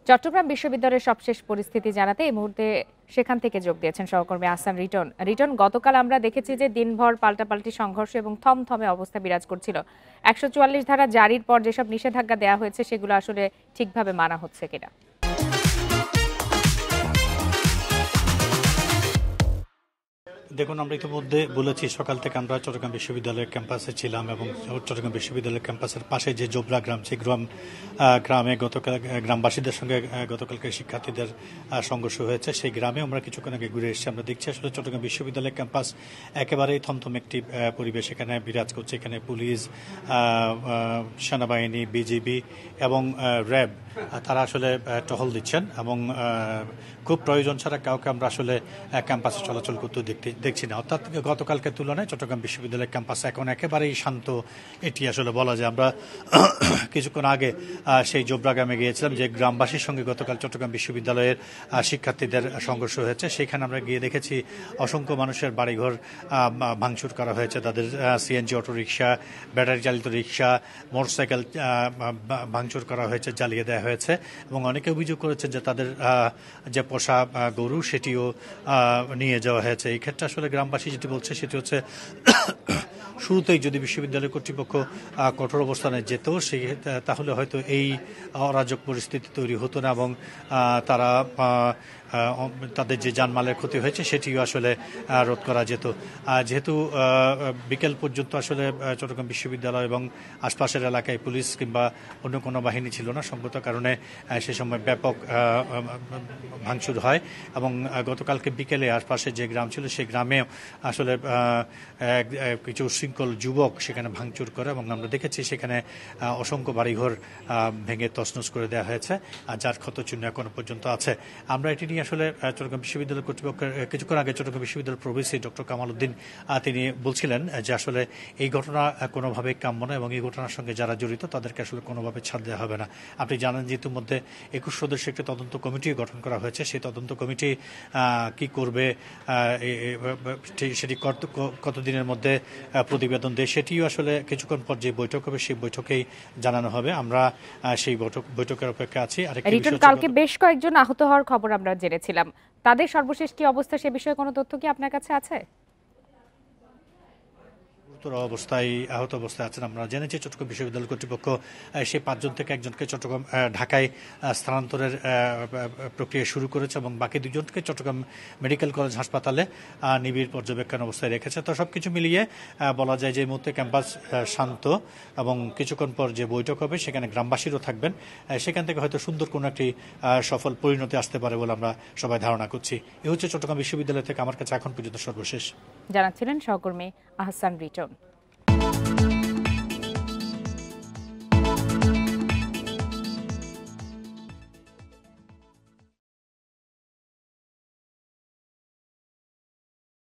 চট্টগ্রাম বিশ্ববিদ্যালয়ের সবশেষ পরিস্থিতি জানাতে এই মুহূর্তে সেখান থেকে যোগ দিয়েছেন সহকর্মী আহসান রিটন। রিটন, গতকাল আমরা দেখেছি যে দিনভর পাল্টাপাল্টি সংঘর্ষ এবং থমথমে অবস্থা বিরাজ করছিল। ১৪৪ ধারা জারির পর যেসব নিষেধাজ্ঞা দেওয়া হয়েছে সেগুলো আসলে ঠিকভাবে মানা হচ্ছে কিনা? দেখুন, আমরা ইতিমধ্যে বলেছি সকাল থেকে আমরা চট্টগ্রাম বিশ্ববিদ্যালয়ের ক্যাম্পাসে ছিলাম এবং চট্টগ্রাম বিশ্ববিদ্যালয়ের ক্যাম্পাসের পাশে যে জোবরা গ্রাম, সেই গ্রামে গতকাল গ্রামবাসীদের সঙ্গে গতকালকে শিক্ষার্থীদের সংঘর্ষ হয়েছে। সেই গ্রামে আমরা কিছুক্ষণ আগে ঘুরে এসেছি। আমরা দেখছি আসলে চট্টগ্রাম বিশ্ববিদ্যালয়ের ক্যাম্পাস একেবারেই থমথম একটি পরিবেশ এখানে বিরাজ করছে। এখানে পুলিশ, সেনাবাহিনী, বিজিবি এবং র্যাব তারা আসলে টহল দিচ্ছেন এবং খুব প্রয়োজন ছাড়া কাউকে আমরা আসলে ক্যাম্পাসে চলাচল করতে দেখছি না। অর্থাৎ গতকালকের তুলনায় চট্টগ্রাম বিশ্ববিদ্যালয়ের ক্যাম্পাস এখন একেবারেই শান্ত, এটি আসলে বলা যায়। আমরা কিছুক্ষণ আগে সেই জোবরা গ্রামে গিয়েছিলাম, যে গ্রামবাসীর সঙ্গে গতকাল চট্টগ্রাম বিশ্ববিদ্যালয়ের শিক্ষার্থীদের সংঘর্ষ হয়েছে। সেখানে আমরা গিয়ে দেখেছি অসংখ্য মানুষের বাড়িঘর ভাঙচুর করা হয়েছে, তাদের সিএনজি অটোরিকশা, ব্যাটারি চালিত রিকশা, মোটরসাইকেল ভাঙচুর করা হয়েছে, জ্বালিয়ে দেওয়া হয়েছে। এবং অনেকে অভিযোগ করেছেন যে তাদের যে পোষা গরু সেটিও নিয়ে যাওয়া হয়েছে। এই ক্ষেত্রে আসলে গ্রামবাসী যেটি বলছে সেটি হচ্ছে শুরুতেই যদি বিশ্ববিদ্যালয় কর্তৃপক্ষ কঠোর অবস্থানে যেত তাহলে হয়তো এই অরাজক পরিস্থিতি তৈরি হতো না এবং তারা তাদের যে জানমালের ক্ষতি হয়েছে সেটিও আসলে রোধ করা যেত। যেহেতু বিকেল পর্যন্ত আসলে চট্টগ্রাম বিশ্ববিদ্যালয় এবং আশপাশের এলাকায় পুলিশ কিংবা অন্য কোনো বাহিনী ছিল না, সঙ্গত কারণে সে সময় ব্যাপক ভাঙচুর হয় এবং গতকালকে বিকেলে আশপাশে যে গ্রাম ছিল সেই গ্রামে আসলে কিছু শৃঙ্খল যুবক সেখানে ভাঙচুর করে এবং আমরা দেখেছি সেখানে অসংখ্য বাড়িঘর ভেঙে তছনছ করে দেওয়া হয়েছে, যার ক্ষতচিহ্ন এখনো পর্যন্ত আছে। আমরা এটি নিয়ে আসলে চট্টগ্রাম বিশ্ববিদ্যালয় কর্তৃপক্ষের কিছুক্ষণ আগে চট্টগ্রাম বিশ্ববিদ্যালয়ের প্রভিসি ডক্টর কামাল উদ্দিন তিনি বলছিলেন যে আসলে এই ঘটনা কোনোভাবেই কাম্য নয় এবং এই ঘটনার সঙ্গে যারা জড়িত তাদেরকে আসলে কোনোভাবে ছাড় দেওয়া হবে না। আপনি জানেন যে ইতিমধ্যে 21 সদস্যের একটি তদন্ত কমিটি গঠন করা হয়েছে। সেই তদন্ত কমিটি কি করবে, সেটি কতদিনের মধ্যে প্রতিবেদন দেয় সেটিও আসলে কিছুক্ষণ পর যে বৈঠক হবে সেই বৈঠকেই জানানো হবে। আমরা সেই বৈঠকের অপেক্ষা আছি। কালকে বেশ কয়েকজন আহত হওয়ার খবর আমরা জেনেছিলাম, তাদের সর্বশেষ কি অবস্থা সে বিষয়ে কোনো তথ্য কি আপনার কাছে আছে? আহত অবস্থায় আছেন। আমরা জেনেছি চট্টগ্রাম বিশ্ববিদ্যালয় কর্তৃপক্ষ সেই 5 জন থেকে একজনকে চট্টগ্রাম ঢাকায় স্থানান্তরের প্রক্রিয়া শুরু করেছে এবং বাকি 2 জনকে চট্টগ্রাম মেডিকেল কলেজ হাসপাতালে নিবিড় পর্যবেক্ষণ অবস্থায় রেখেছে। তো সবকিছু মিলিয়ে বলা যায় যে এই মুহূর্তে ক্যাম্পাস শান্ত এবং কিছুক্ষণ পর যে বৈঠক হবে সেখানে গ্রামবাসীরও থাকবেন। সেখান থেকে হয়তো সুন্দর কোনো একটি সফল পরিণতি আসতে পারে বলে আমরা সবাই ধারণা করছি। এ হচ্ছে চট্টগ্রাম বিশ্ববিদ্যালয় থেকে আমার কাছে এখন পর্যন্ত সর্বশেষ। জানাচ্ছিলেন সহকর্মী আহসান রিটন।